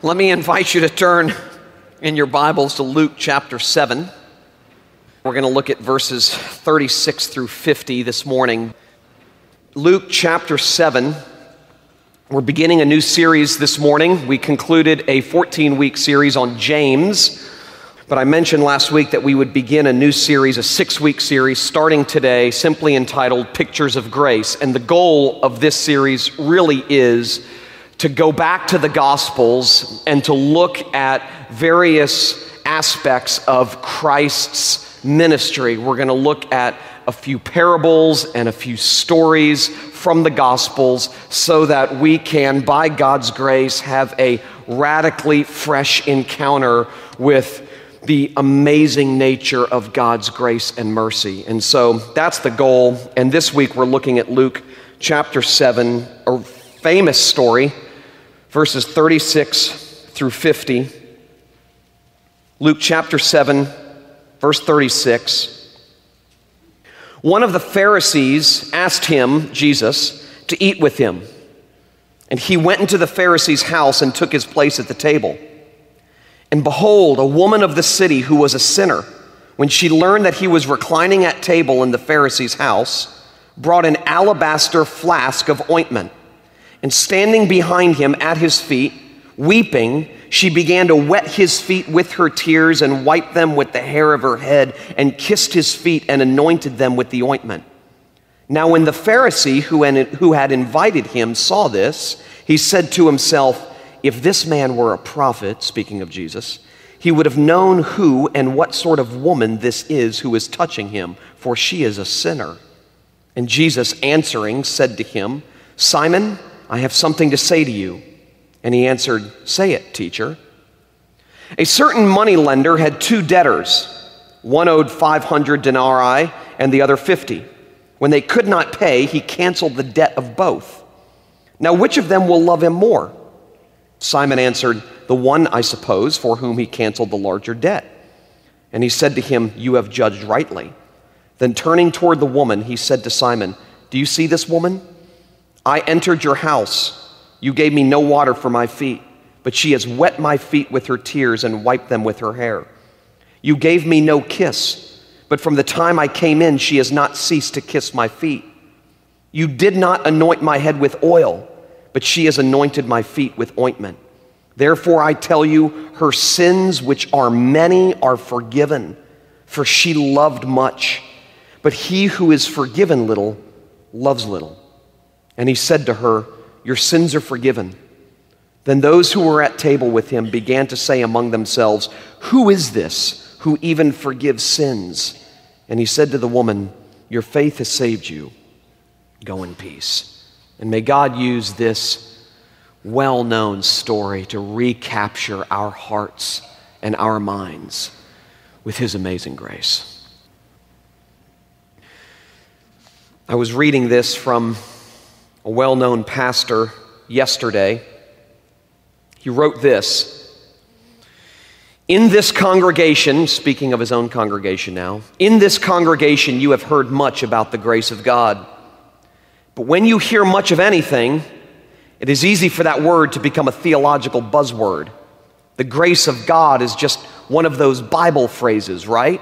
Let me invite you to turn in your Bibles to Luke chapter 7. We're going to look at verses 36 through 50 this morning. Luke chapter 7. We're beginning a new series this morning. We concluded a 14-week series on James, but I mentioned last week that we would begin a new series, a 6-week series, starting today, simply entitled Pictures of Grace. And the goal of this series really is to go back to the Gospels and to look at various aspects of Christ's ministry. We're going to look at a few parables and a few stories from the Gospels so that we can, by God's grace, have a radically fresh encounter with the amazing nature of God's grace and mercy. And so that's the goal. And this week we're looking at Luke chapter 7, a famous story, verses 36 through 50. Luke chapter 7, verse 36. One of the Pharisees asked him, Jesus, to eat with him. And he went into the Pharisee's house and took his place at the table. And behold, a woman of the city who was a sinner, when she learned that he was reclining at table in the Pharisee's house, brought an alabaster flask of ointment. And standing behind him at his feet, weeping, she began to wet his feet with her tears and wiped them with the hair of her head and kissed his feet and anointed them with the ointment. Now when the Pharisee who had invited him saw this, he said to himself, if this man were a prophet, speaking of Jesus, he would have known who and what sort of woman this is who is touching him, for she is a sinner. And Jesus answering said to him, Simon, I have something to say to you. And he answered, say it, teacher. A certain moneylender had two debtors. One owed 500 denarii and the other 50. When they could not pay, he canceled the debt of both. Now which of them will love him more? Simon answered, the one, I suppose, for whom he canceled the larger debt. And he said to him, you have judged rightly. Then turning toward the woman, he said to Simon, do you see this woman? I entered your house. You gave me no water for my feet, but she has wet my feet with her tears and wiped them with her hair. You gave me no kiss, but from the time I came in, she has not ceased to kiss my feet. You did not anoint my head with oil, but she has anointed my feet with ointment. Therefore I tell you, her sins, which are many, are forgiven, for she loved much. But he who is forgiven little loves little. And he said to her, your sins are forgiven. Then those who were at table with him began to say among themselves, who is this who even forgives sins? And he said to the woman, your faith has saved you. Go in peace. And may God use this well-known story to recapture our hearts and our minds with his amazing grace. I was reading this from a well-known pastor yesterday. He wrote this, in this congregation, speaking of his own congregation now, in this congregation you have heard much about the grace of God. But when you hear much of anything, it is easy for that word to become a theological buzzword. The grace of God is just one of those Bible phrases, right?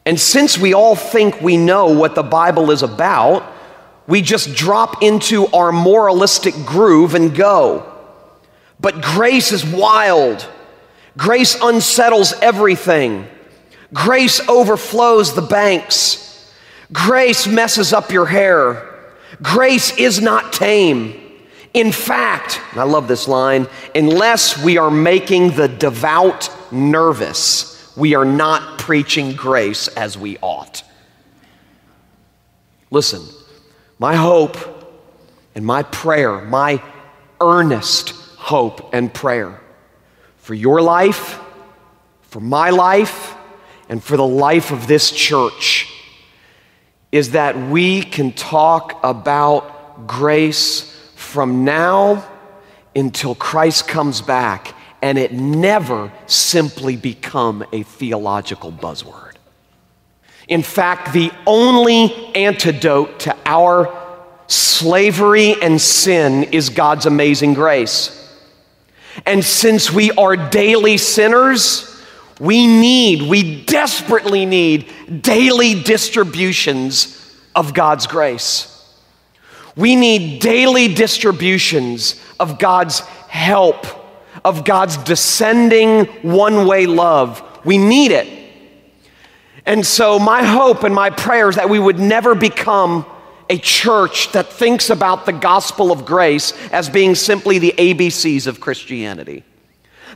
And since we all think we know what the Bible is about, we just drop into our moralistic groove and go. But grace is wild. Grace unsettles everything. Grace overflows the banks. Grace messes up your hair. Grace is not tame. In fact, and I love this line, unless we are making the devout nervous, we are not preaching grace as we ought. Listen. My hope and my prayer, my earnest hope and prayer for your life, for my life, and for the life of this church is that we can talk about grace from now until Christ comes back and it never simply become a theological buzzword. In fact, the only antidote to our slavery and sin is God's amazing grace. And since we are daily sinners, we desperately need daily distributions of God's grace. We need daily distributions of God's help, of God's descending one-way love. We need it. And so my hope and my prayer is that we would never become a church that thinks about the gospel of grace as being simply the ABCs of Christianity.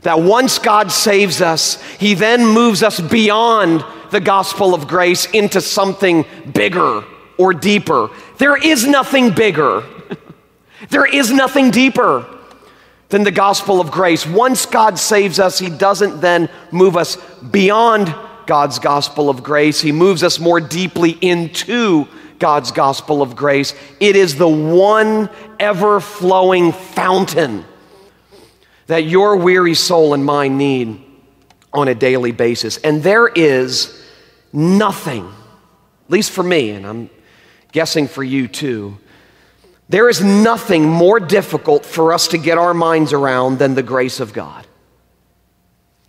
That once God saves us, he then moves us beyond the gospel of grace into something bigger or deeper. There is nothing bigger. There is nothing deeper than the gospel of grace. Once God saves us, he doesn't then move us beyond God's gospel of grace. He moves us more deeply into God's gospel of grace. It is the one ever-flowing fountain that your weary soul and mine need on a daily basis. And there is nothing, at least for me, and I'm guessing for you too, there is nothing more difficult for us to get our minds around than the grace of God.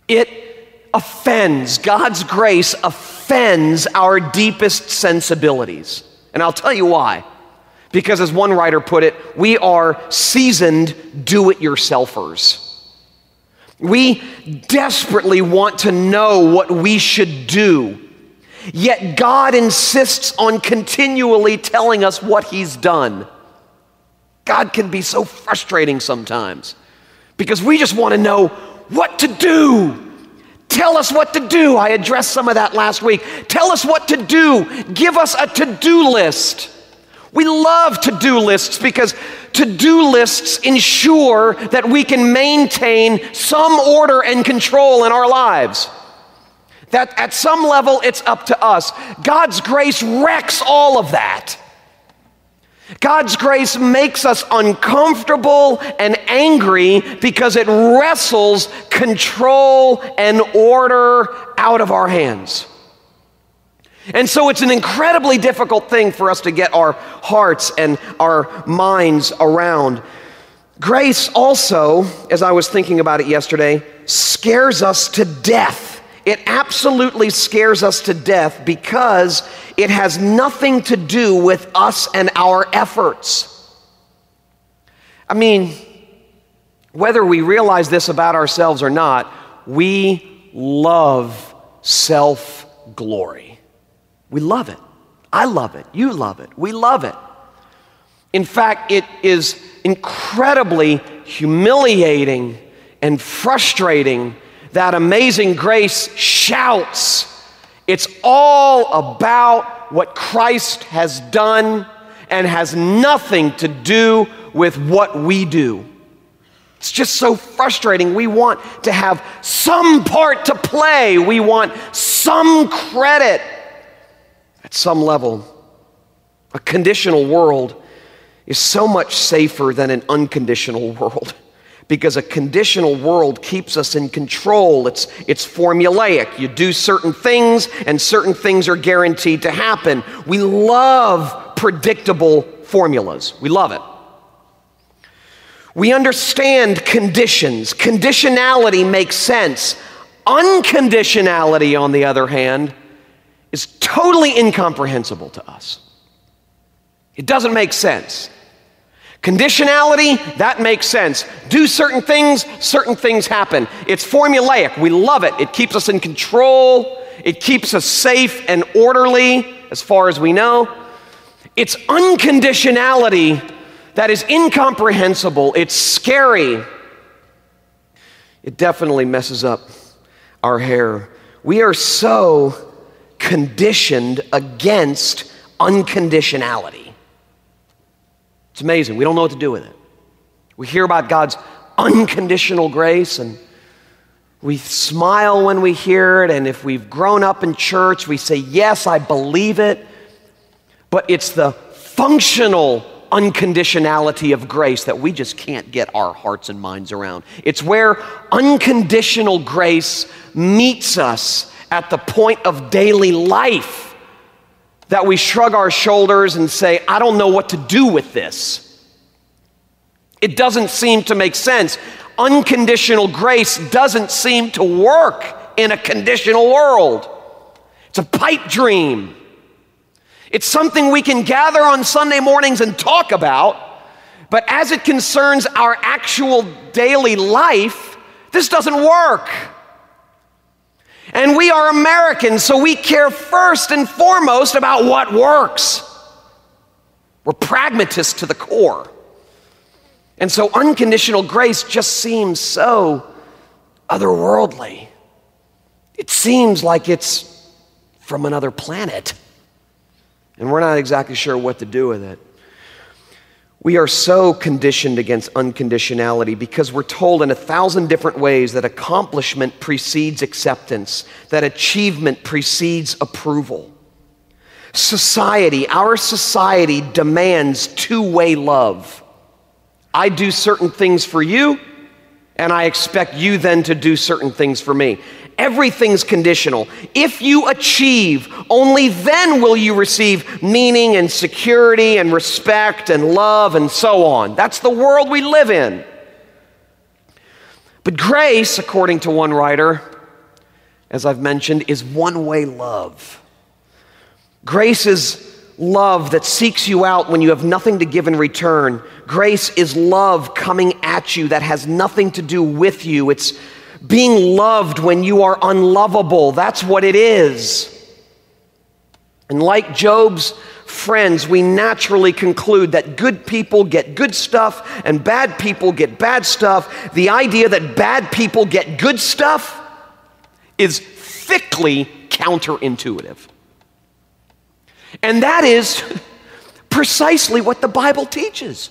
It offends, God's grace offends our deepest sensibilities. And I'll tell you why. Because as one writer put it, we are seasoned do-it-yourselfers. We desperately want to know what we should do, yet God insists on continually telling us what he's done. God can be so frustrating sometimes because we just want to know what to do. Tell us what to do. I addressed some of that last week. Tell us what to do. Give us a to-do list. We love to-do lists because to-do lists ensure that we can maintain some order and control in our lives. That at some level, it's up to us. God's grace wrecks all of that. God's grace makes us uncomfortable and angry because it wrestles control and order out of our hands. And so it's an incredibly difficult thing for us to get our hearts and our minds around. Grace also, as I was thinking about it yesterday, scares us to death. It absolutely scares us to death because it has nothing to do with us and our efforts. I mean, whether we realize this about ourselves or not, we love self-glory. We love it. I love it. You love it. We love it. In fact, it is incredibly humiliating and frustrating that amazing grace shouts, it's all about what Christ has done and has nothing to do with what we do. It's just so frustrating. We want to have some part to play. We want some credit at some level. A conditional world is so much safer than an unconditional world. Because a conditional world keeps us in control. It's formulaic. You do certain things, and certain things are guaranteed to happen. We love predictable formulas. We love it. We understand conditions. Conditionality makes sense. Unconditionality, on the other hand, is totally incomprehensible to us. It doesn't make sense. Conditionality, that makes sense. Do certain things happen. It's formulaic. We love it. It keeps us in control. It keeps us safe and orderly as far as we know. It's unconditionality that is incomprehensible. It's scary. It definitely messes up our hair. We are so conditioned against unconditionality. It's amazing. We don't know what to do with it. We hear about God's unconditional grace and we smile when we hear it, and if we've grown up in church, we say, yes, I believe it. But it's the functional unconditionality of grace that we just can't get our hearts and minds around. It's where unconditional grace meets us at the point of daily life that we shrug our shoulders and say, I don't know what to do with this. It doesn't seem to make sense. unconditional grace doesn't seem to work in a conditional world. It's a pipe dream. It's something we can gather on Sunday mornings and talk about, but as it concerns our actual daily life, this doesn't work. And we are Americans, so we care first and foremost about what works. We're pragmatists to the core. And so unconditional grace just seems so otherworldly. It seems like it's from another planet. And we're not exactly sure what to do with it. We are so conditioned against unconditionality because we're told in 1,000 different ways that accomplishment precedes acceptance, that achievement precedes approval. Our society demands two-way love. I do certain things for you, and I expect you then to do certain things for me. Everything's conditional. If you achieve, only then will you receive meaning and security and respect and love and so on. That's the world we live in. But grace, according to one writer, as I've mentioned, is one-way love. Grace is love that seeks you out when you have nothing to give in return. Grace is love coming at you that has nothing to do with you. It's being loved when you are unlovable. That's what it is. And like Job's friends, we naturally conclude that good people get good stuff and bad people get bad stuff. The idea that bad people get good stuff is thickly counterintuitive. And that is precisely what the Bible teaches.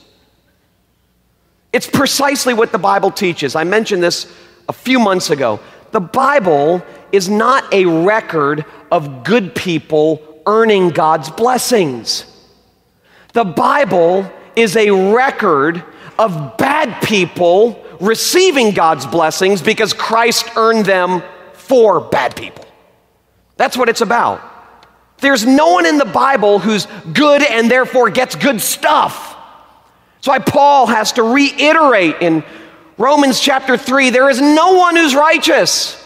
It's precisely what the Bible teaches. I mentioned this a few months ago. The Bible is not a record of good people earning God's blessings. The Bible is a record of bad people receiving God's blessings because Christ earned them for bad people. That's what it's about. There's no one in the Bible who's good and therefore gets good stuff. That's why Paul has to reiterate in Romans chapter 3, there is no one who's righteous.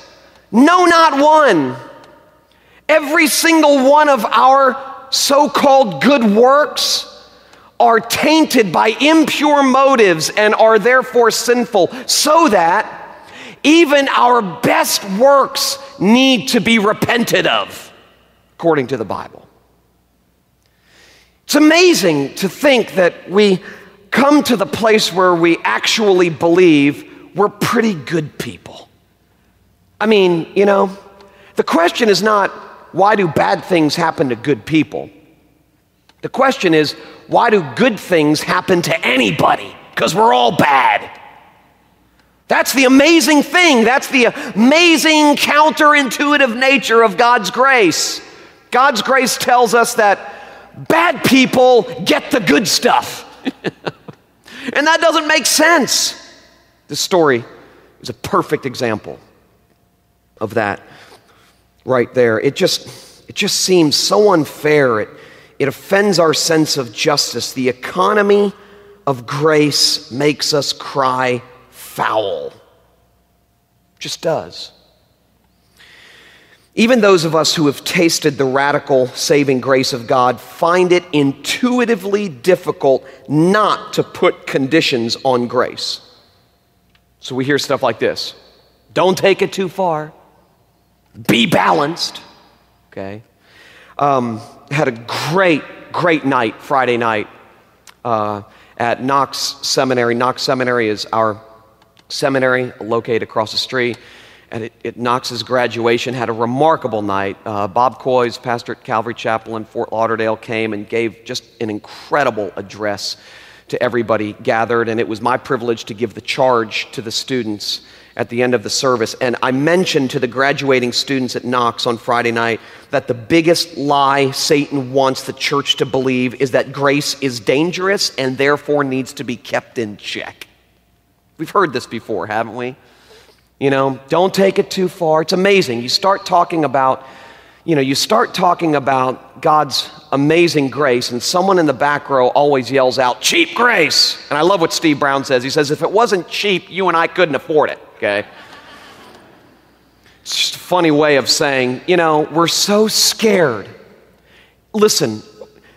No, not one. Every single one of our so-called good works are tainted by impure motives and are therefore sinful, so that even our best works need to be repented of, according to the Bible. It's amazing to think that we come to the place where we actually believe we're pretty good people. I mean, the question is not, why do bad things happen to good people? The question is, why do good things happen to anybody? Because we're all bad. That's the amazing thing. That's the amazing counterintuitive nature of God's grace. God's grace tells us that bad people get the good stuff. And that doesn't make sense. This story is a perfect example of that right there. It just seems so unfair. It offends our sense of justice. The economy of grace makes us cry foul. It just does. Even those of us who have tasted the radical saving grace of God find it intuitively difficult not to put conditions on grace. So we hear stuff like this: don't take it too far, be balanced, okay? Had a great night, Friday night, at Knox Seminary. Knox Seminary is our seminary located across the street. And at Knox's graduation, had a remarkable night. Bob Coy's pastor at Calvary Chapel in Fort Lauderdale came and gave just an incredible address to everybody gathered. And it was my privilege to give the charge to the students at the end of the service. And I mentioned to the graduating students at Knox on Friday night that the biggest lie Satan wants the church to believe is that grace is dangerous and therefore needs to be kept in check. We've heard this before, haven't we? Don't take it too far. It's amazing. You start talking about, you start talking about God's amazing grace, and someone in the back row always yells out, cheap grace. And I love what Steve Brown says. He says, if it wasn't cheap, you and I couldn't afford it, okay? It's just a funny way of saying, we're so scared. Listen,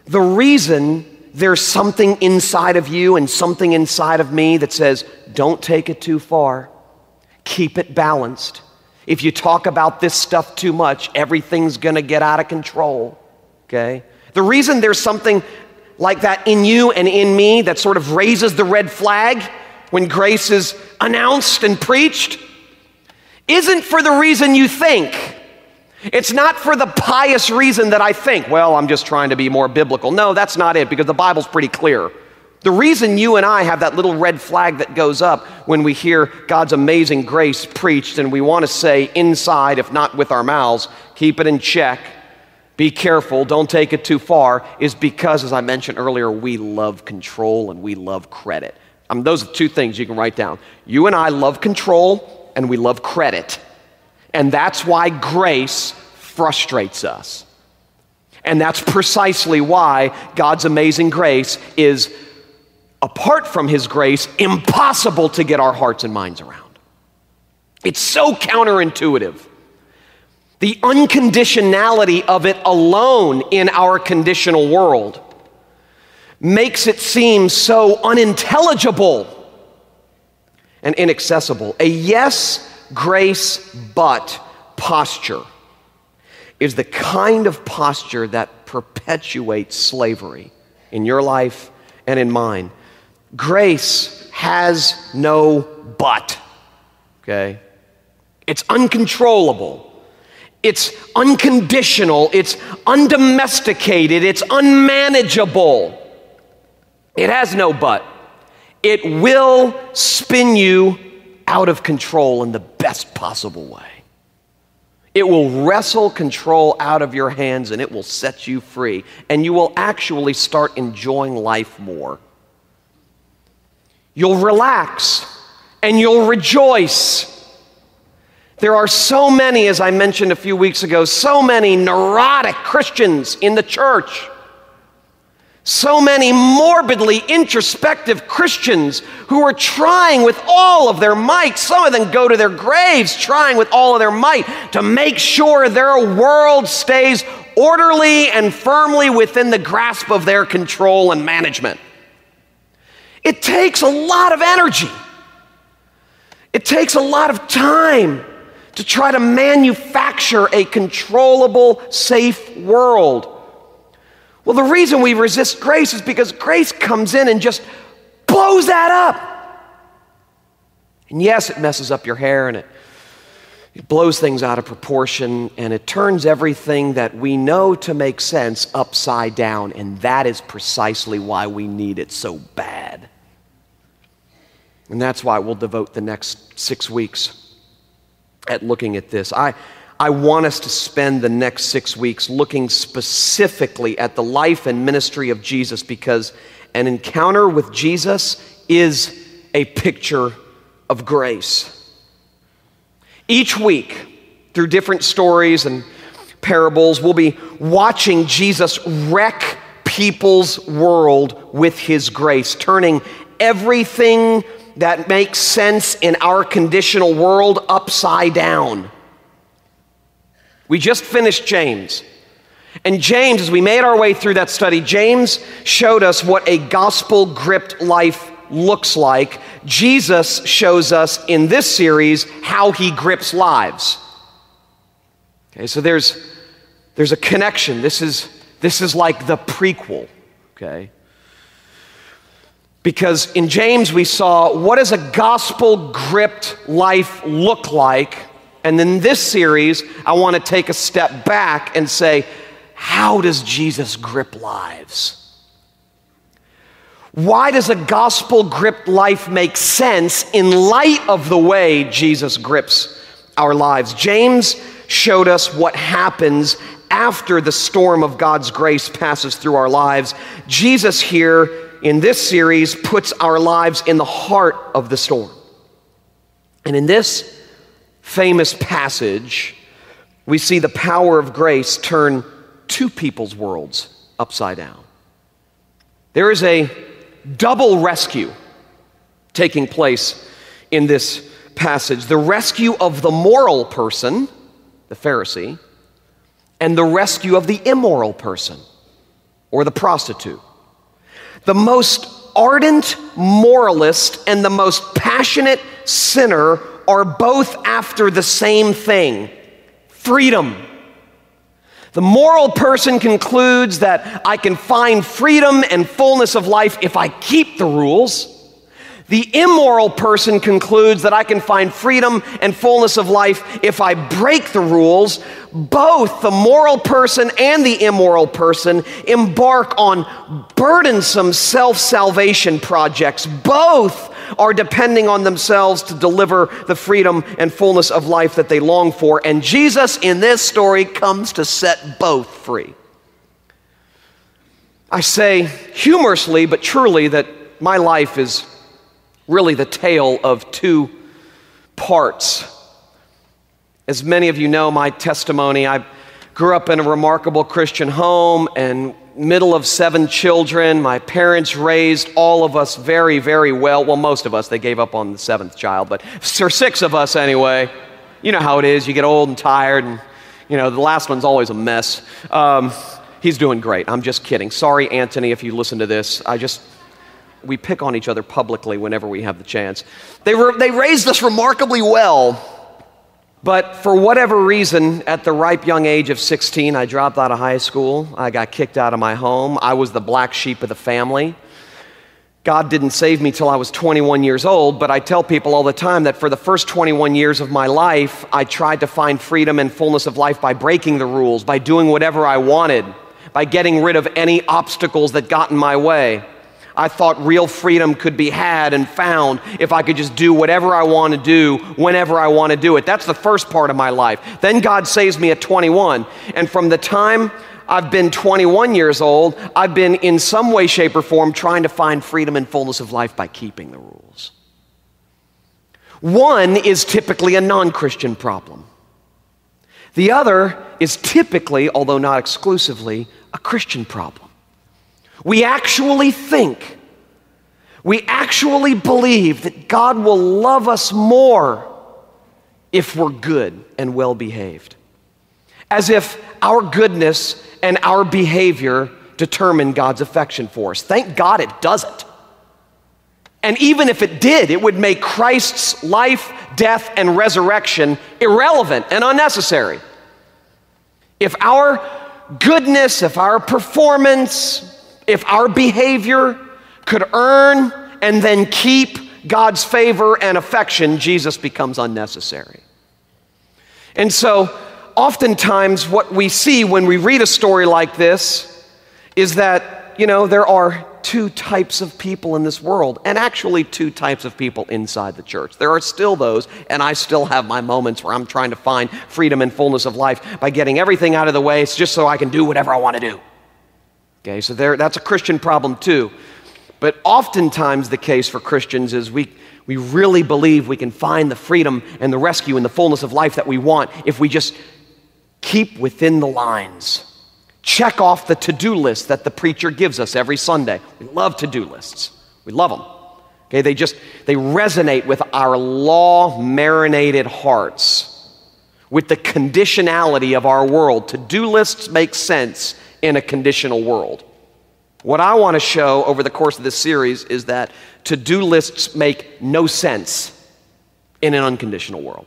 the reason there's something inside of you and something inside of me that says, don't take it too far, keep it balanced. If you talk about this stuff too much, everything's gonna get out of control, okay? The reason there's something like that in you and in me that sort of raises the red flag when grace is announced and preached isn't for the reason you think. It's not for the pious reason that I think, well, I'm just trying to be more biblical. No, that's not it, because the Bible's pretty clear. The reason you and I have that little red flag that goes up when we hear God's amazing grace preached, and we want to say inside, if not with our mouths, keep it in check, be careful, don't take it too far, is because, as I mentioned earlier, we love control and we love credit. Those are two things you can write down. You and I love control and we love credit. And that's why grace frustrates us. And that's precisely why God's amazing grace is, apart from His grace, impossible to get our hearts and minds around. It's so counterintuitive. The unconditionality of it alone in our conditional world makes it seem so unintelligible and inaccessible. A yes, grace, but posture is the kind of posture that perpetuates slavery in your life and in mine. Grace has no but, okay? It's uncontrollable. It's unconditional. It's undomesticated. It's unmanageable. It has no but. It will spin you out of control in the best possible way. It will wrestle control out of your hands and it will set you free. And you will actually start enjoying life more. You'll relax and you'll rejoice. There are so many, as I mentioned a few weeks ago, so many neurotic Christians in the church. So many morbidly introspective Christians who are trying with all of their might, some of them go to their graves trying with all of their might to make sure their world stays orderly and firmly within the grasp of their control and management. It takes a lot of energy. It takes a lot of time to try to manufacture a controllable, safe world. Well, the reason we resist grace is because grace comes in and just blows that up. And yes, it messes up your hair and it blows things out of proportion and it turns everything that we know to make sense upside down. And that is precisely why we need it so bad. And that's why we'll devote the next 6 weeks at looking at this. I want us to spend the next 6 weeks looking specifically at the life and ministry of Jesus, because an encounter with Jesus is a picture of grace. Each week, through different stories and parables, we'll be watching Jesus wreck people's world with His grace, turning everything that makes sense in our conditional world upside down. We just finished James. And James, as we made our way through that study, James showed us what a gospel-gripped life looks like. Jesus shows us in this series how He grips lives. Okay, so there's a connection. This is like the prequel, okay? Because in James we saw, what does a gospel-gripped life look like? And in this series, I want to take a step back and say, how does Jesus grip lives? Why does a gospel-gripped life make sense in light of the way Jesus grips our lives? James showed us what happens after the storm of God's grace passes through our lives. Jesus here in this series puts our lives in the heart of the storm. And in this famous passage, we see the power of grace turn two people's worlds upside down. There is a double rescue taking place in this passage. The rescue of the moral person, the Pharisee, and the rescue of the immoral person, or the prostitute. The most ardent moralist and the most passionate sinner are both after the same thing: freedom. The moral person concludes that I can find freedom and fullness of life if I keep the rules. The immoral person concludes that I can find freedom and fullness of life if I break the rules. Both the moral person and the immoral person embark on burdensome self-salvation projects. Both are depending on themselves to deliver the freedom and fullness of life that they long for. And Jesus in this story comes to set both free. I say humorously but truly that my life is really the tale of two parts. As many of you know, my testimony, I grew up in a remarkable Christian home and middle of 7 children. My parents raised all of us very, very well. Well, most of us. They gave up on the 7th child, but 6 of us anyway. You know how it is. You get old and tired, and the last one's always a mess. He's doing great. I'm just kidding. Sorry, Anthony, if you listen to this. We pick on each other publicly whenever we have the chance. They raised us remarkably well, but for whatever reason, at the ripe young age of 16, I dropped out of high school. I got kicked out of my home. I was the black sheep of the family. God didn't save me till I was 21 years old, but I tell people all the time that for the first 21 years of my life, I tried to find freedom and fullness of life by breaking the rules, by doing whatever I wanted, by getting rid of any obstacles that got in my way. I thought real freedom could be had and found if I could just do whatever I want to do, whenever I want to do it. That's the first part of my life. Then God saves me at 21. And from the time I've been 21 years old, I've been in some way, shape, or form trying to find freedom and fullness of life by keeping the rules. One is typically a non-Christian problem. The other is typically, although not exclusively, a Christian problem. We actually believe that God will love us more if we're good and well-behaved. As if our goodness and our behavior determine God's affection for us. Thank God it doesn't. And even if it did, it would make Christ's life, death, and resurrection irrelevant and unnecessary. If our goodness, if our performance, if our behavior could earn and then keep God's favor and affection, Jesus becomes unnecessary. And so, oftentimes what we see when we read a story like this is that, there are two types of people in this world, and actually two types of people inside the church. There are still those, and I still have my moments where I'm trying to find freedom and fullness of life by getting everything out of the way. It's just so I can do whatever I want to do. Okay, so that's a Christian problem too. But oftentimes the case for Christians is we really believe we can find the freedom and the rescue and the fullness of life that we want if we just keep within the lines. Check off the to-do list that the preacher gives us every Sunday. We love to-do lists. We love them. Okay, they resonate with our law-marinated hearts, with the conditionality of our world. To-do lists make sense in a conditional world. What I want to show over the course of this series is that to-do lists make no sense in an unconditional world.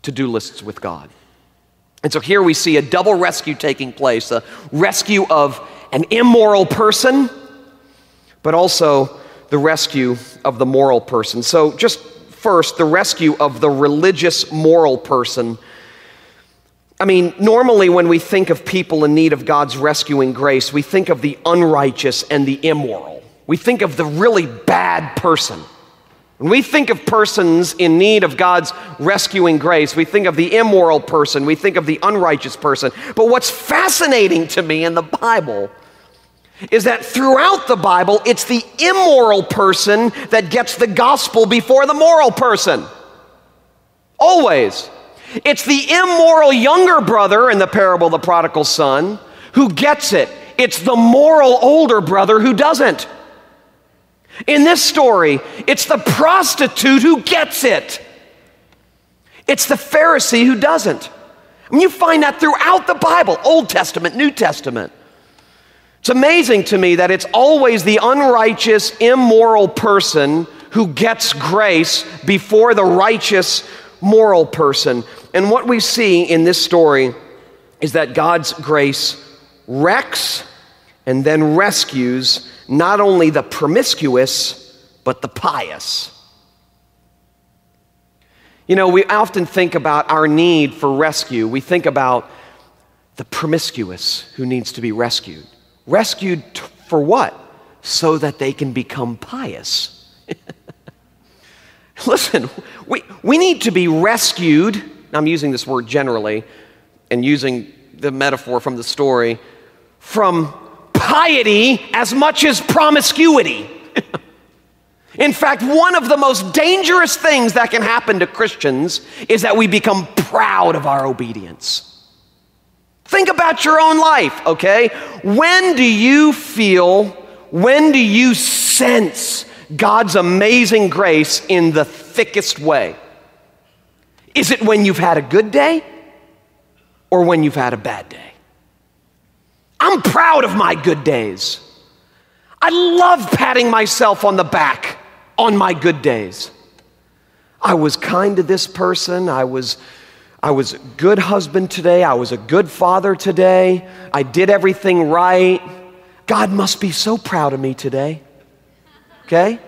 To-do lists with God. And so here we see a double rescue taking place, a rescue of an immoral person, but also the rescue of the moral person. So just first, the rescue of the religious moral person. Normally when we think of people in need of God's rescuing grace, we think of the unrighteous and the immoral. We think of the really bad person. When we think of persons in need of God's rescuing grace, we think of the immoral person, we think of the unrighteous person. But what's fascinating to me in the Bible is that throughout the Bible, it's the immoral person that gets the gospel before the moral person. Always. It's the immoral younger brother in the parable of the prodigal son who gets it. It's the moral older brother who doesn't. In this story, it's the prostitute who gets it. It's the Pharisee who doesn't. And you find that throughout the Bible, Old Testament, New Testament. It's amazing to me that it's always the unrighteous, immoral person who gets grace before the righteous, moral person. And what we see in this story is that God's grace wrecks and then rescues not only the promiscuous, but the pious. You know, we often think about our need for rescue. We think about the promiscuous who needs to be rescued. Rescued for what? So that they can become pious. Listen, we need to be rescued. I'm using this word generally and using the metaphor from the story, from piety as much as promiscuity. In fact, one of the most dangerous things that can happen to Christians is that we become proud of our obedience. Think about your own life, okay? When do you sense God's amazing grace in the thickest way? Is it when you've had a good day or when you've had a bad day? I'm proud of my good days. I love patting myself on the back on my good days. I was kind to this person. I was a good husband today. I was a good father today. I did everything right. God must be so proud of me today. Okay?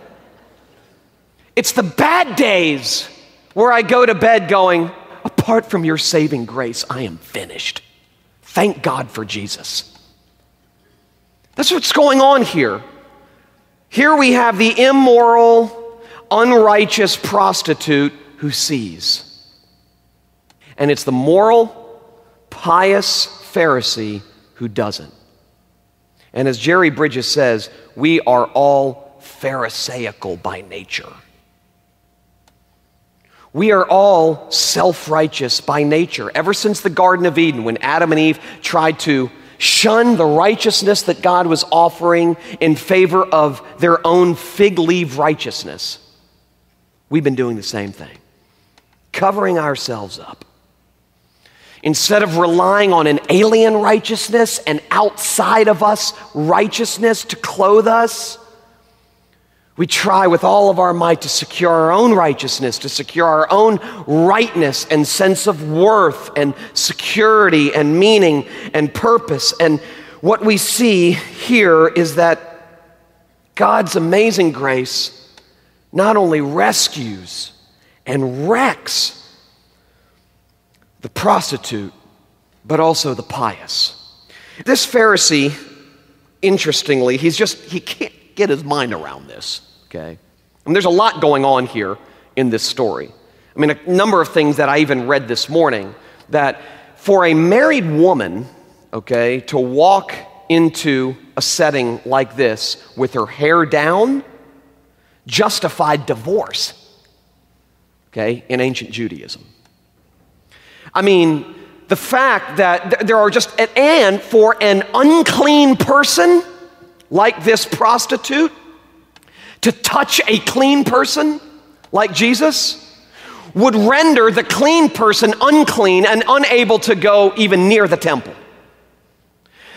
It's the bad days where I go to bed going, apart from your saving grace, I am finished. Thank God for Jesus. That's what's going on here. Here we have the immoral, unrighteous prostitute who sees. And it's the moral, pious Pharisee who doesn't. And as Jerry Bridges says, we are all Pharisaical by nature. We are all self-righteous by nature. Ever since the Garden of Eden, when Adam and Eve tried to shun the righteousness that God was offering in favor of their own fig leaf righteousness, we've been doing the same thing, covering ourselves up. Instead of relying on an alien righteousness and outside of us righteousness to clothe us, we try with all of our might to secure our own righteousness, to secure our own rightness and sense of worth and security and meaning and purpose. And what we see here is that God's amazing grace not only rescues and wrecks the prostitute, but also the pious. This Pharisee, interestingly, he can't get his mind around this, okay? And there's a lot going on here in this story. I mean, a number of things that I even read this morning, that for a married woman, okay, to walk into a setting like this with her hair down justified divorce, okay, in ancient Judaism. I mean, the fact that there are and for an unclean person like this prostitute to touch a clean person like Jesus would render the clean person unclean and unable to go even near the temple.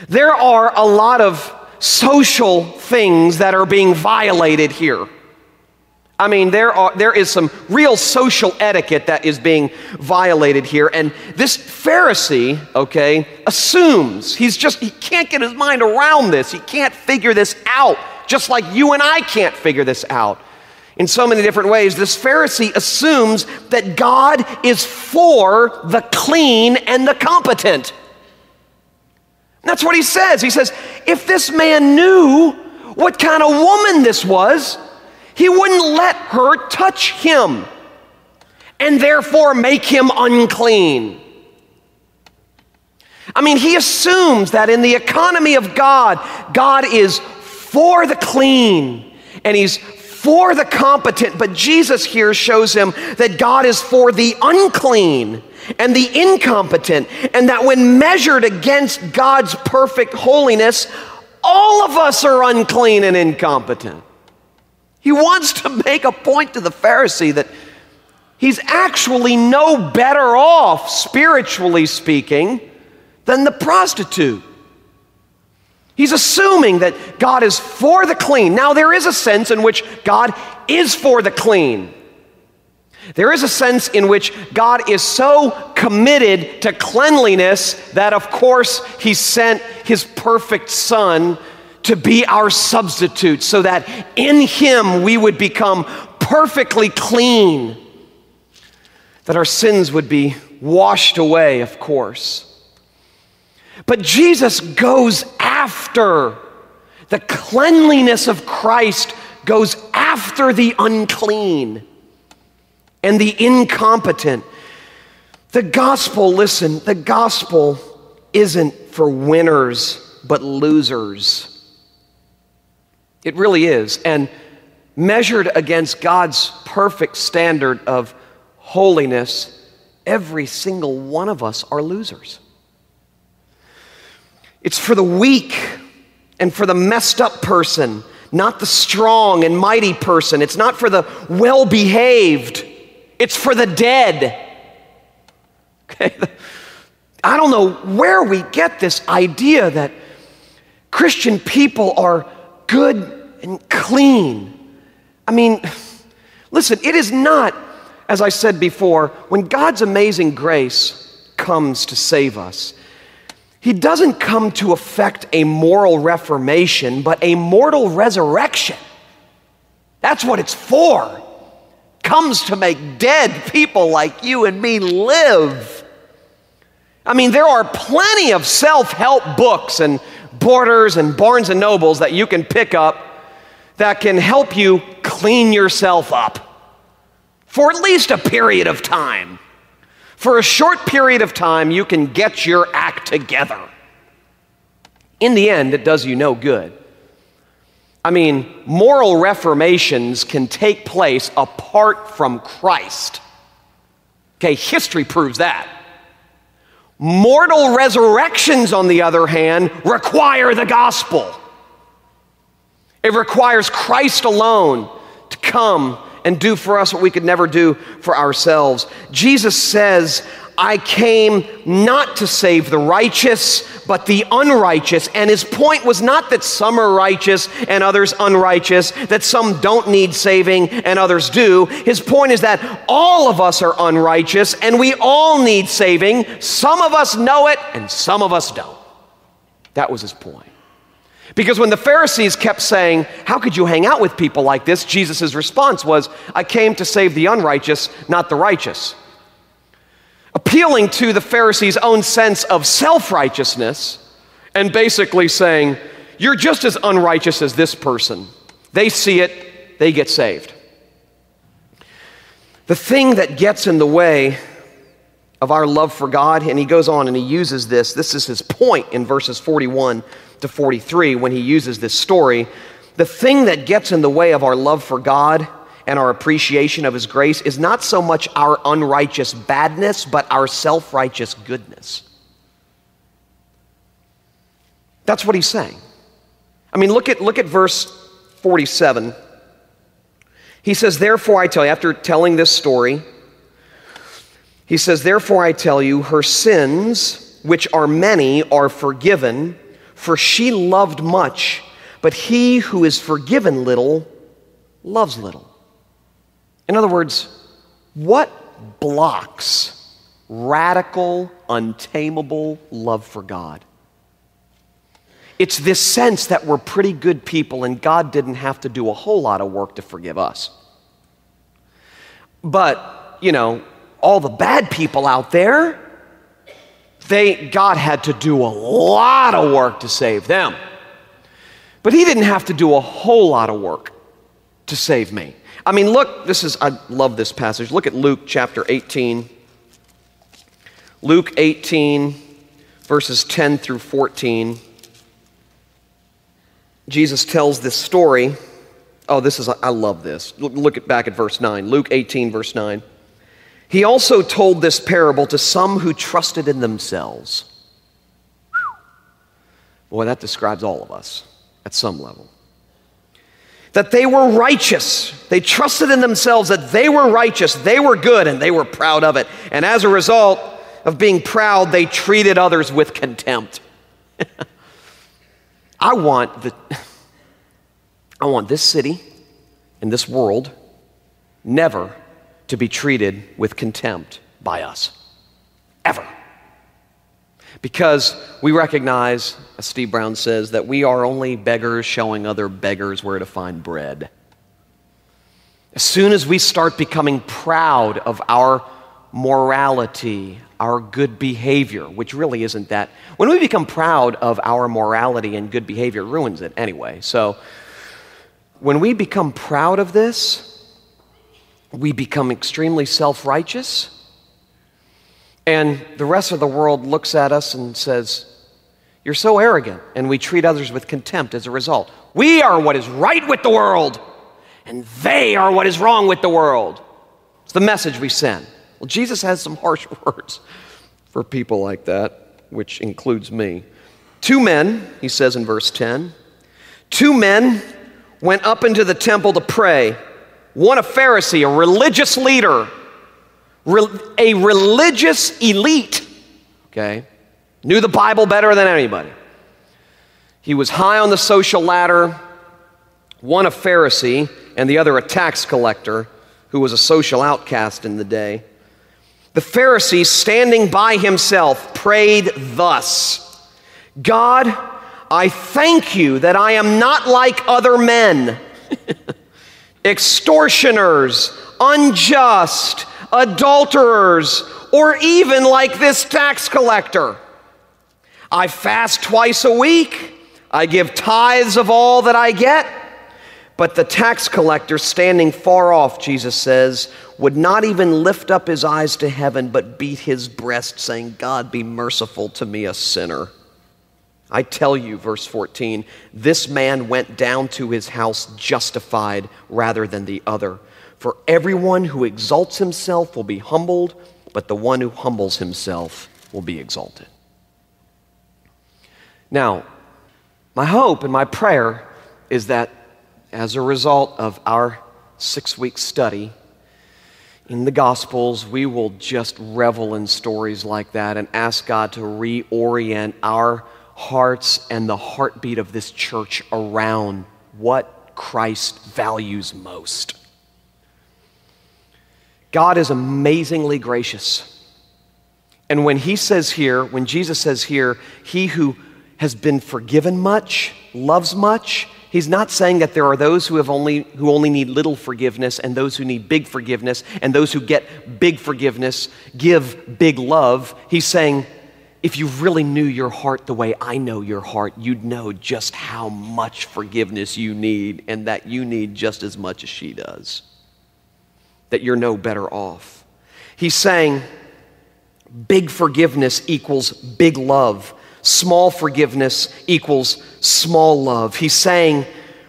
There are a lot of social things that are being violated here. I mean, there is some real social etiquette that is being violated here. And this Pharisee, okay, assumes he can't get his mind around this. He can't figure this out, just like you and I can't figure this out. In so many different ways, this Pharisee assumes that God is for the clean and the competent. And that's what he says. He says, if this man knew what kind of woman this was, he wouldn't let her touch him and therefore make him unclean. I mean, he assumes that in the economy of God, God is for the clean and he's for the competent, but Jesus here shows him that God is for the unclean and the incompetent, and that when measured against God's perfect holiness, all of us are unclean and incompetent. He wants to make a point to the Pharisee that he's actually no better off, spiritually speaking, than the prostitute. He's assuming that God is for the clean. Now, there is a sense in which God is for the clean. There is a sense in which God is so committed to cleanliness that, of course, He sent His perfect Son to be our substitute so that in Him we would become perfectly clean, that our sins would be washed away, of course. But Jesus goes after the cleanliness of Christ, goes after the unclean and the incompetent. The gospel, listen, the gospel isn't for winners but losers. It really is. And measured against God's perfect standard of holiness, every single one of us are losers. It's for the weak and for the messed up person, not the strong and mighty person. It's not for the well-behaved. It's for the dead. Okay? I don't know where we get this idea that Christian people are good and clean. I mean, listen, it is not, as I said before, when God's amazing grace comes to save us, He doesn't come to effect a moral reformation, but a mortal resurrection. That's what it's for. Comes to make dead people like you and me live. I mean, there are plenty of self-help books and Borders and Barnes and Nobles that you can pick up that can help you clean yourself up for at least a period of time. For a short period of time, you can get your act together. In the end, it does you no good. I mean, moral reformations can take place apart from Christ. Okay, history proves that. Mortal resurrections, on the other hand, require the gospel. It requires Christ alone to come and do for us what we could never do for ourselves. Jesus says, I came not to save the righteous, but the unrighteous. And his point was not that some are righteous and others unrighteous, that some don't need saving and others do. His point is that all of us are unrighteous and we all need saving. Some of us know it and some of us don't. That was his point. Because when the Pharisees kept saying, how could you hang out with people like this? Jesus' response was, I came to save the unrighteous, not the righteous. Appealing to the Pharisees' own sense of self-righteousness and basically saying, you're just as unrighteous as this person. They see it, they get saved. The thing that gets in the way of our love for God, and he goes on and he uses this is his point in verses 41 to 43 when he uses this story. The thing that gets in the way of our love for God and our appreciation of his grace is not so much our unrighteous badness, but our self-righteous goodness. That's what he's saying. I mean, look at verse 47. He says, therefore I tell you, after telling this story, he says, therefore I tell you, her sins, which are many, are forgiven, for she loved much, but he who is forgiven little loves little. In other words, what blocks radical, untamable love for God? It's this sense that we're pretty good people and God didn't have to do a whole lot of work to forgive us. But, you know, all the bad people out there, God had to do a lot of work to save them. But he didn't have to do a whole lot of work to save me. I mean, look, I love this passage. Look at Luke chapter 18. Luke 18, verses 10 through 14. Jesus tells this story. Oh, I love this. Look back at verse 9. Luke 18, verse 9. He also told this parable to some who trusted in themselves. Boy, that describes all of us at some level. That they were righteous. They trusted in themselves that they were righteous, they were good, and they were proud of it. And as a result of being proud, they treated others with contempt. I want this city and this world never to be treated with contempt by us. Ever. Because we recognize, as Steve Brown says, that we are only beggars showing other beggars where to find bread. As soon as we start becoming proud of our morality, our good behavior, which really isn't that. When we become proud of our morality and good behavior, it ruins it anyway. So when we become proud of this, we become extremely self-righteous, and the rest of the world looks at us and says, "You're so arrogant," and we treat others with contempt as a result. We are what is right with the world, and they are what is wrong with the world. It's the message we send. Well, Jesus has some harsh words for people like that, which includes me. 2 men, he says in verse 10, 2 men went up into the temple to pray. One a Pharisee, a religious leader, a religious elite, okay, knew the Bible better than anybody. He was high on the social ladder, one a Pharisee, and the other a tax collector, who was a social outcast in the day. The Pharisee, standing by himself, prayed thus, "God, I thank you that I am not like other men, extortioners, unjust, adulterers, or even like this tax collector. I fast twice a week. I give tithes of all that I get." But the tax collector, standing far off, Jesus says, would not even lift up his eyes to heaven, but beat his breast, saying, "God, be merciful to me, a sinner." I tell you, verse 14, this man went down to his house justified rather than the other. For everyone who exalts himself will be humbled, but the one who humbles himself will be exalted. Now, my hope and my prayer is that as a result of our 6-week study in the Gospels, we will just revel in stories like that and ask God to reorient our hearts and the heartbeat of this church around what Christ values most. God is amazingly gracious. And when he says here, when Jesus says here, he who has been forgiven much loves much, he's not saying that there are those who only need little forgiveness and those who need big forgiveness, and those who get big forgiveness give big love. He's saying, if you really knew your heart the way I know your heart, you'd know just how much forgiveness you need, and that you need just as much as she does. That you're no better off. He's saying big forgiveness equals big love. Small forgiveness equals small love. He's saying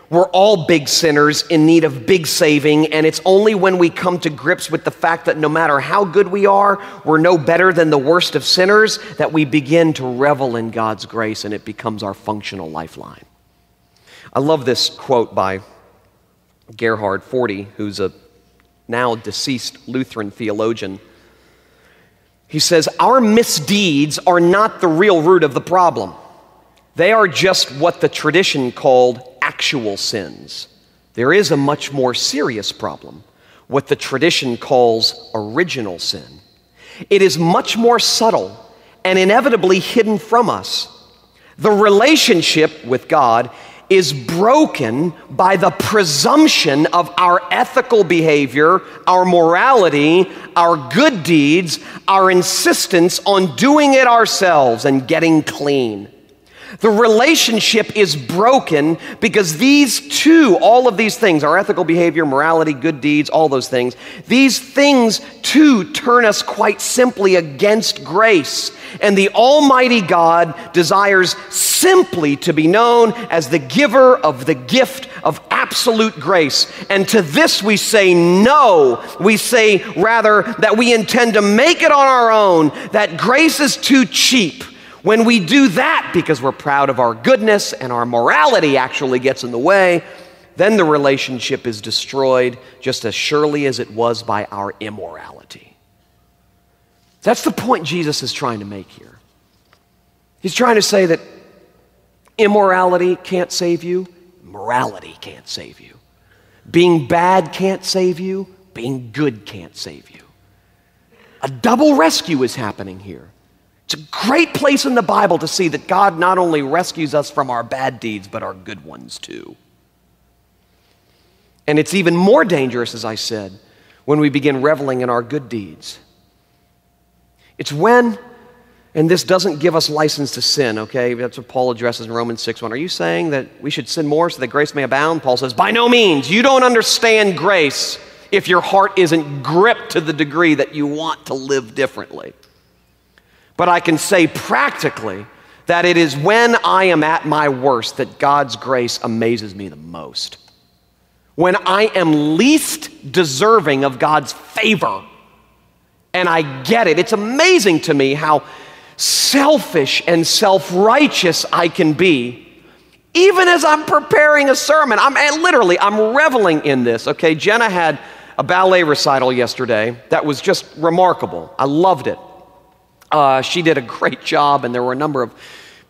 we're all big sinners in need of big saving, and it's only when we come to grips with the fact that no matter how good we are, we're no better than the worst of sinners, that we begin to revel in God's grace, and it becomes our functional lifeline. I love this quote by Gerhard Forty, who's a now deceased Lutheran theologian. He says, "Our misdeeds are not the real root of the problem. They are just what the tradition called actual sins. There is a much more serious problem, what the tradition calls original sin. It is much more subtle and inevitably hidden from us. The relationship with God is broken by the presumption of our ethical behavior, our morality, our good deeds, our insistence on doing it ourselves and getting clean. The relationship is broken because all of these things, our ethical behavior, morality, good deeds, all those things, these things too turn us quite simply against grace. And the Almighty God desires simply to be known as the giver of the gift of absolute grace. And to this we say no. We say rather that we intend to make it on our own, that grace is too cheap. When we do that because we're proud of our goodness and our morality actually gets in the way, then the relationship is destroyed just as surely as it was by our immorality. That's the point Jesus is trying to make here. He's trying to say that immorality can't save you, morality can't save you. Being bad can't save you, being good can't save you. A double rescue is happening here. It's a great place in the Bible to see that God not only rescues us from our bad deeds, but our good ones too. And it's even more dangerous, as I said, when we begin reveling in our good deeds. It's when, and this doesn't give us license to sin, okay? That's what Paul addresses in Romans 6:1. Are you saying that we should sin more so that grace may abound? Paul says, by no means. You don't understand grace if your heart isn't gripped to the degree that you want to live differently. But I can say practically that it is when I am at my worst that God's grace amazes me the most. When I am least deserving of God's favor, and I get it. It's amazing to me how selfish and self-righteous I can be, even as I'm preparing a sermon. I'm reveling in this, okay? Jenna had a ballet recital yesterday that was just remarkable. I loved it. She did a great job, and there were a number of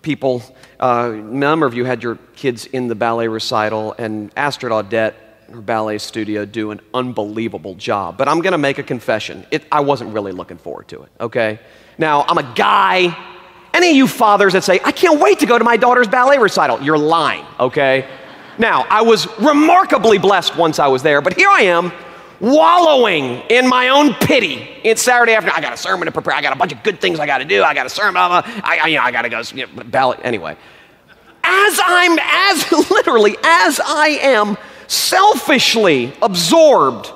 people, a number of you had your kids in the ballet recital, and Astrid Audette, her ballet studio, do an unbelievable job. But I'm going to make a confession. I wasn't really looking forward to it, okay? Now, I'm a guy. Any of you fathers that say, I can't wait to go to my daughter's ballet recital, you're lying, okay? Now, I was remarkably blessed once I was there, but here I am, wallowing in my own pity. It's Saturday afternoon. I got a sermon to prepare. I got a bunch of good things I got to do. I got a sermon. I got to go ballet. Anyway, as I am selfishly absorbed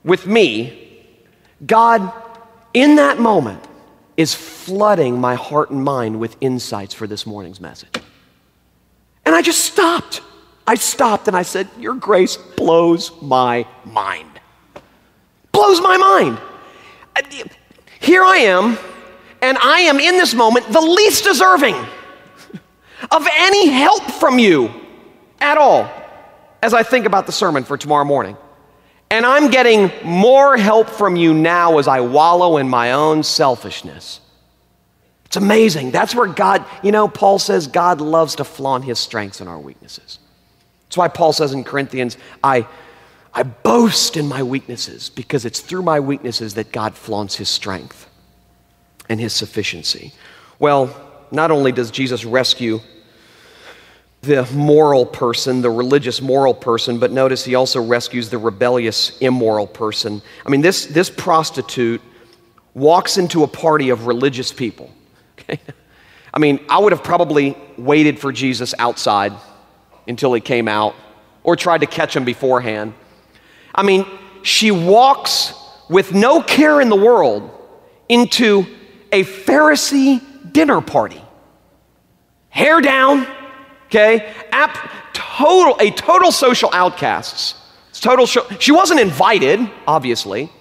with me, God, in that moment, is flooding my heart and mind with insights for this morning's message. And I just stopped. I stopped and I said, your grace blows my mind. Blows my mind. Here I am, and I am in this moment the least deserving of any help from you at all as I think about the sermon for tomorrow morning. And I'm getting more help from you now as I wallow in my own selfishness. It's amazing. That's where God, Paul says God loves to flaunt his strengths and our weaknesses. That's why Paul says in Corinthians, I boast in my weaknesses, because it's through my weaknesses that God flaunts his strength and his sufficiency. Well, not only does Jesus rescue the moral person, the religious moral person, but notice he also rescues the rebellious immoral person. I mean, this prostitute walks into a party of religious people. Okay? I mean, I would have probably waited for Jesus outside until he came out, or tried to catch him beforehand. I mean, she walks with no care in the world into a Pharisee dinner party. Hair down, okay? A total social outcast. She wasn't invited, obviously.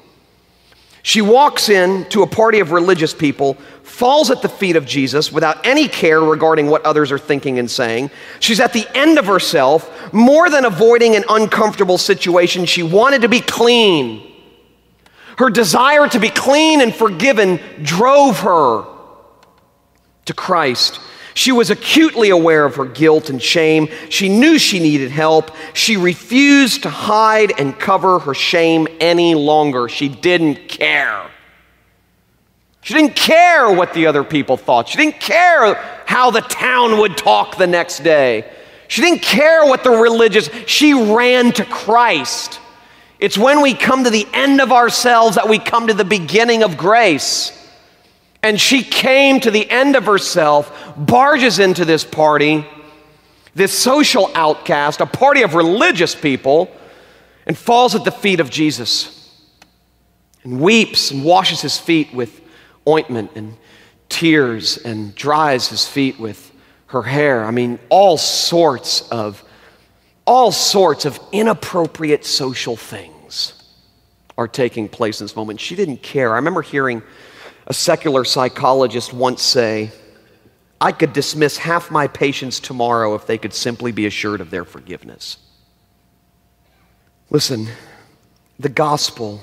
She walks in to a party of religious people, falls at the feet of Jesus without any care regarding what others are thinking and saying. She's at the end of herself. More than avoiding an uncomfortable situation, she wanted to be clean. Her desire to be clean and forgiven drove her to Christ. She was acutely aware of her guilt and shame. She knew she needed help. She refused to hide and cover her shame any longer. She didn't care. She didn't care what the other people thought. She didn't care how the town would talk the next day. She didn't care what the religious, she ran to Christ. It's when we come to the end of ourselves that we come to the beginning of grace. And she came to the end of herself, barges into this party, this social outcast, a party of religious people, and falls at the feet of Jesus and weeps and washes his feet with ointment and tears and dries his feet with her hair. I mean, all sorts of inappropriate social things are taking place in this moment. She didn't care. I remember hearing a secular psychologist once say, I could dismiss half my patients tomorrow if they could simply be assured of their forgiveness. Listen, the gospel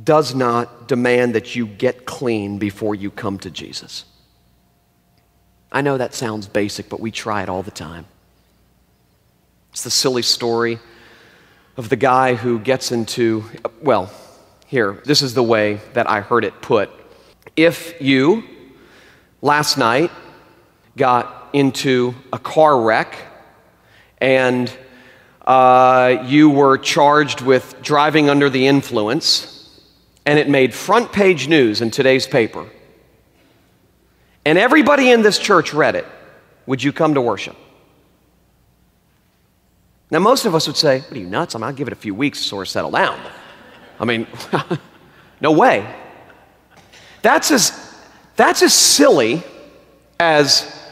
does not demand that you get clean before you come to Jesus. I know that sounds basic, but we try it all the time. It's the silly story of the guy who gets into, well, here, this is the way that I heard it put. If you, last night, got into a car wreck and you were charged with driving under the influence, and it made front page news in today's paper, and everybody in this church read it, would you come to worship? Now, most of us would say, what are you, nuts? I'll give it a few weeks to sort of settle down. I mean, no way. That's as silly as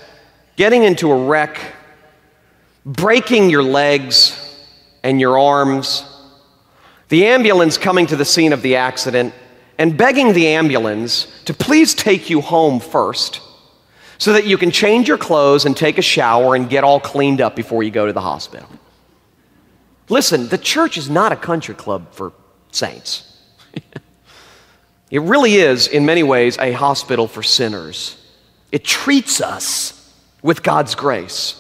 getting into a wreck, breaking your legs and your arms, the ambulance coming to the scene of the accident, and begging the ambulance to please take you home first so that you can change your clothes and take a shower and get all cleaned up before you go to the hospital. Listen, the church is not a country club for saints. It really is, in many ways, a hospital for sinners. It treats us with God's grace.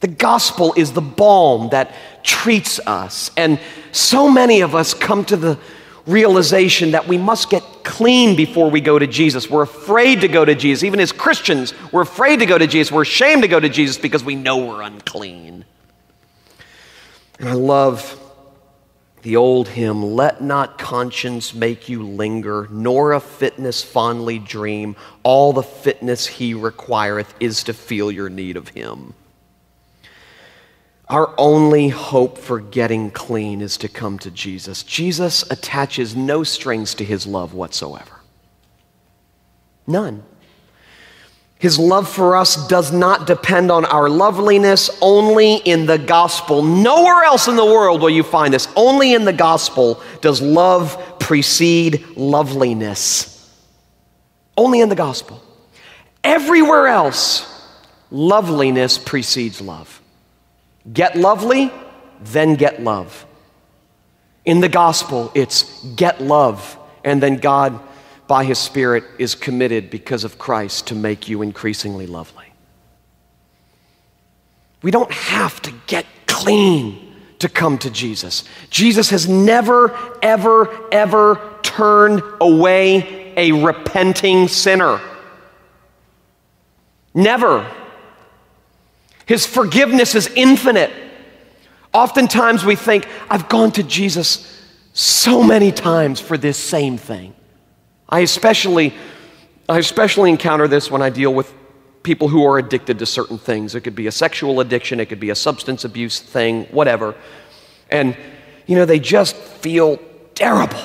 The gospel is the balm that treats us. And so many of us come to the realization that we must get clean before we go to Jesus. We're afraid to go to Jesus. Even as Christians, we're afraid to go to Jesus. We're ashamed to go to Jesus because we know we're unclean. And I love the old hymn, let not conscience make you linger, nor a fitness fondly dream. All the fitness he requireth is to feel your need of him. Our only hope for getting clean is to come to Jesus. Jesus attaches no strings to his love whatsoever. None. His love for us does not depend on our loveliness, only in the gospel. Nowhere else in the world will you find this. Only in the gospel does love precede loveliness. Only in the gospel. Everywhere else, loveliness precedes love. Get lovely, then get love. In the gospel, it's get love, and then God, by his Spirit, is committed because of Christ to make you increasingly lovely. We don't have to get clean to come to Jesus. Jesus has never, ever, ever turned away a repenting sinner. Never. His forgiveness is infinite. Oftentimes we think, I've gone to Jesus so many times for this same thing. I especially encounter this when I deal with people who are addicted to certain things. It could be a sexual addiction, it could be a substance abuse thing, whatever. And, they just feel terrible.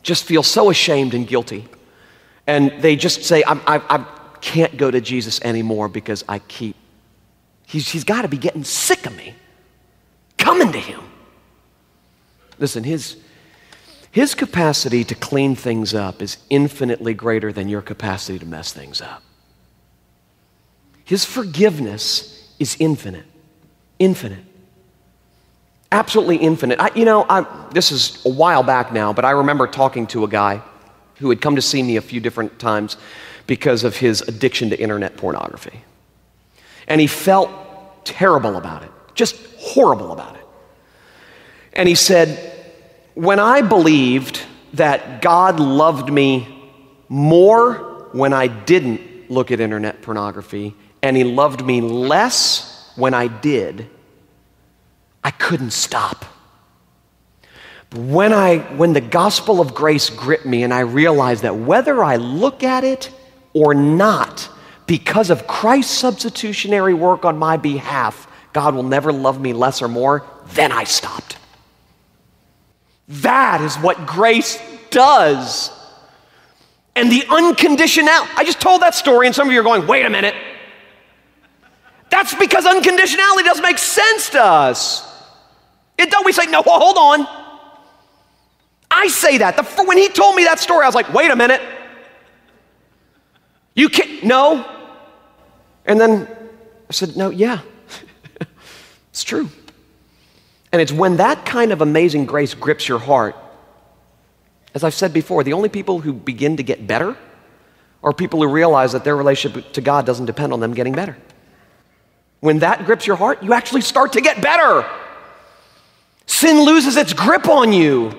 Just feel so ashamed and guilty. And they just say, I can't go to Jesus anymore because he's got to be getting sick of me coming to him. Listen, his capacity to clean things up is infinitely greater than your capacity to mess things up. His forgiveness is infinite. Infinite. Absolutely infinite. This is a while back now, but I remember talking to a guy who had come to see me a few different times because of his addiction to internet pornography. And he felt terrible about it, just horrible about it. And he said, when I believed that God loved me more when I didn't look at internet pornography, and he loved me less when I did, I couldn't stop. When the gospel of grace gripped me and I realized that whether I look at it or not, because of Christ's substitutionary work on my behalf, God will never love me less or more, then I stopped. That is what grace does. And the unconditional, I just told that story and some of you are going, wait a minute. That's because unconditionality doesn't make sense to us. We say, no, well, hold on. I say that. When he told me that story, I was like, wait a minute. You can't, no. And then I said, no, yeah, it's true. And it's when that kind of amazing grace grips your heart, as I've said before, the only people who begin to get better are people who realize that their relationship to God doesn't depend on them getting better. When that grips your heart, you actually start to get better. Sin loses its grip on you.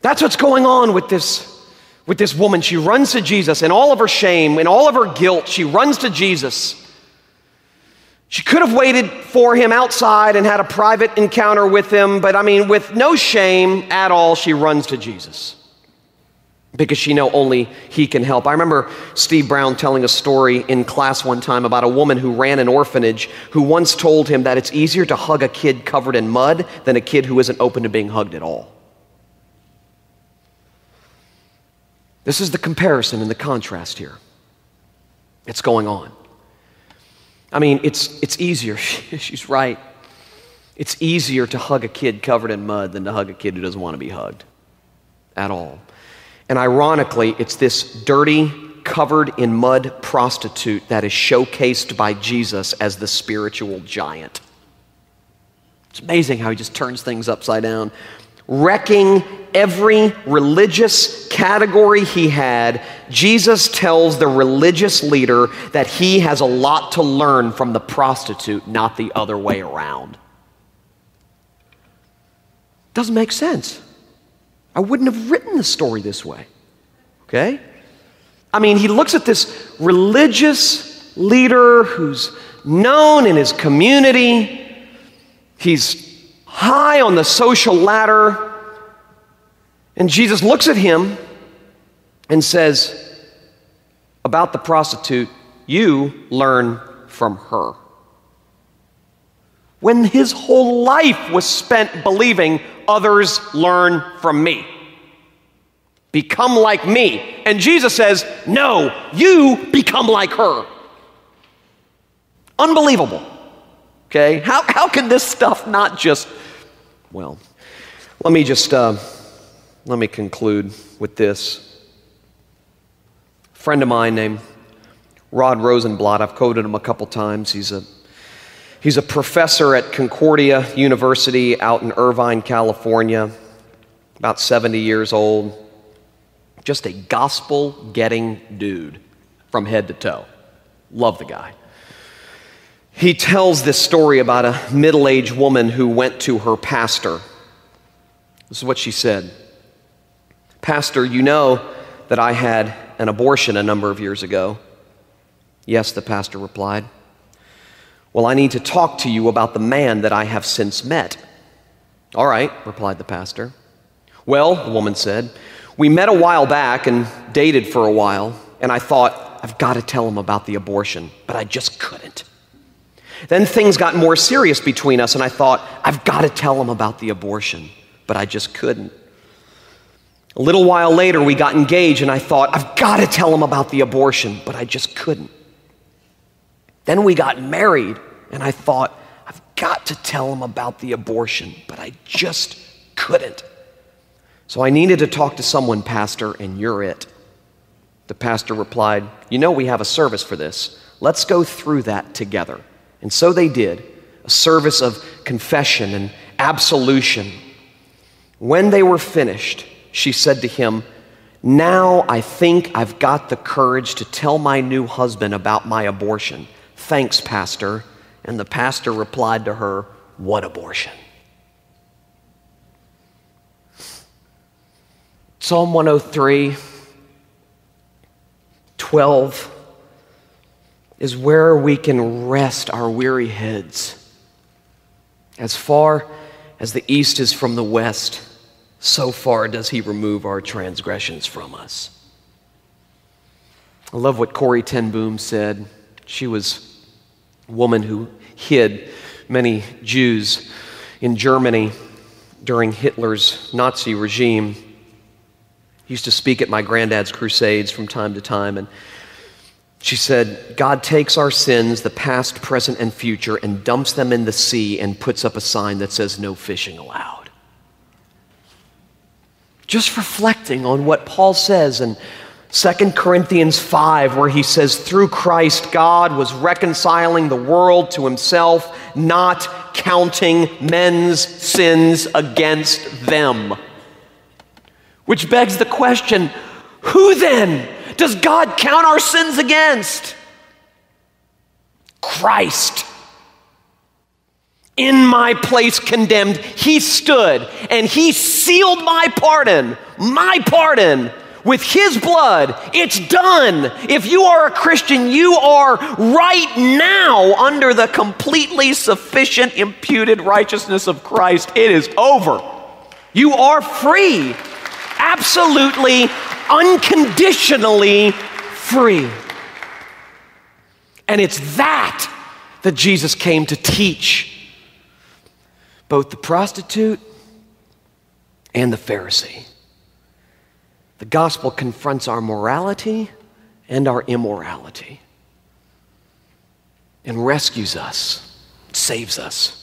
That's what's going on with this woman. She runs to Jesus in all of her shame, in all of her guilt. She runs to Jesus. She could have waited for him outside and had a private encounter with him, but with no shame at all, she runs to Jesus because she knows only he can help. I remember Steve Brown telling a story in class one time about a woman who ran an orphanage who once told him that it's easier to hug a kid covered in mud than a kid who isn't open to being hugged at all. This is the comparison and the contrast here. It's going on. It's easier. She's right. It's easier to hug a kid covered in mud than to hug a kid who doesn't want to be hugged at all. And ironically, it's this dirty, covered in mud prostitute that is showcased by Jesus as the spiritual giant. It's amazing how he just turns things upside down. Wrecking every religious category he had, Jesus tells the religious leader that he has a lot to learn from the prostitute, not the other way around. Doesn't make sense. I wouldn't have written the story this way, okay? He looks at this religious leader who's known in his community. He's high on the social ladder. And Jesus looks at him and says, about the prostitute, you learn from her. When his whole life was spent believing others learn from me. Become like me. And Jesus says, no, you become like her. Unbelievable. Okay? How can this stuff not just, well, let me conclude with this. A friend of mine named Rod Rosenblatt, I've quoted him a couple times. He's a professor at Concordia University out in Irvine, California, about 70 years old. Just a gospel-getting dude from head to toe. Love the guy. He tells this story about a middle-aged woman who went to her pastor. This is what she said. Pastor, you know that I had an abortion a number of years ago. Yes, the pastor replied. Well, I need to talk to you about the man that I have since met. All right, replied the pastor. Well, the woman said, we met a while back and dated for a while, and I thought, I've got to tell him about the abortion, but I just couldn't. Then things got more serious between us, and I thought, I've got to tell him about the abortion, but I just couldn't. A little while later, we got engaged, and I thought, I've got to tell him about the abortion, but I just couldn't. Then we got married, and I thought, I've got to tell him about the abortion, but I just couldn't. So I needed to talk to someone, Pastor, and you're it. The pastor replied, you know we have a service for this. Let's go through that together. And so they did, a service of confession and absolution. When they were finished, she said to him, now I think I've got the courage to tell my new husband about my abortion. Thanks, Pastor. And the pastor replied to her, what abortion? Psalm 103, 12 is where we can rest our weary heads. As far as the east is from the west, so far does he remove our transgressions from us. I love what Corrie ten Boom said. She was a woman who hid many Jews in Germany during Hitler's Nazi regime. Used to speak at my granddad's crusades from time to time, and she said, God takes our sins, the past, present, and future, and dumps them in the sea and puts up a sign that says, no fishing allowed. Just reflecting on what Paul says in 2 Corinthians 5, where he says, through Christ, God was reconciling the world to himself, not counting men's sins against them. Which begs the question, who then does God count our sins against? Christ. In my place condemned, he stood and he sealed my pardon with his blood. It's done. If you are a Christian, you are right now under the completely sufficient imputed righteousness of Christ. It is over. You are free. Absolutely, unconditionally free. And it's that Jesus came to teach both the prostitute and the Pharisee. The gospel confronts our morality and our immorality and rescues us, saves us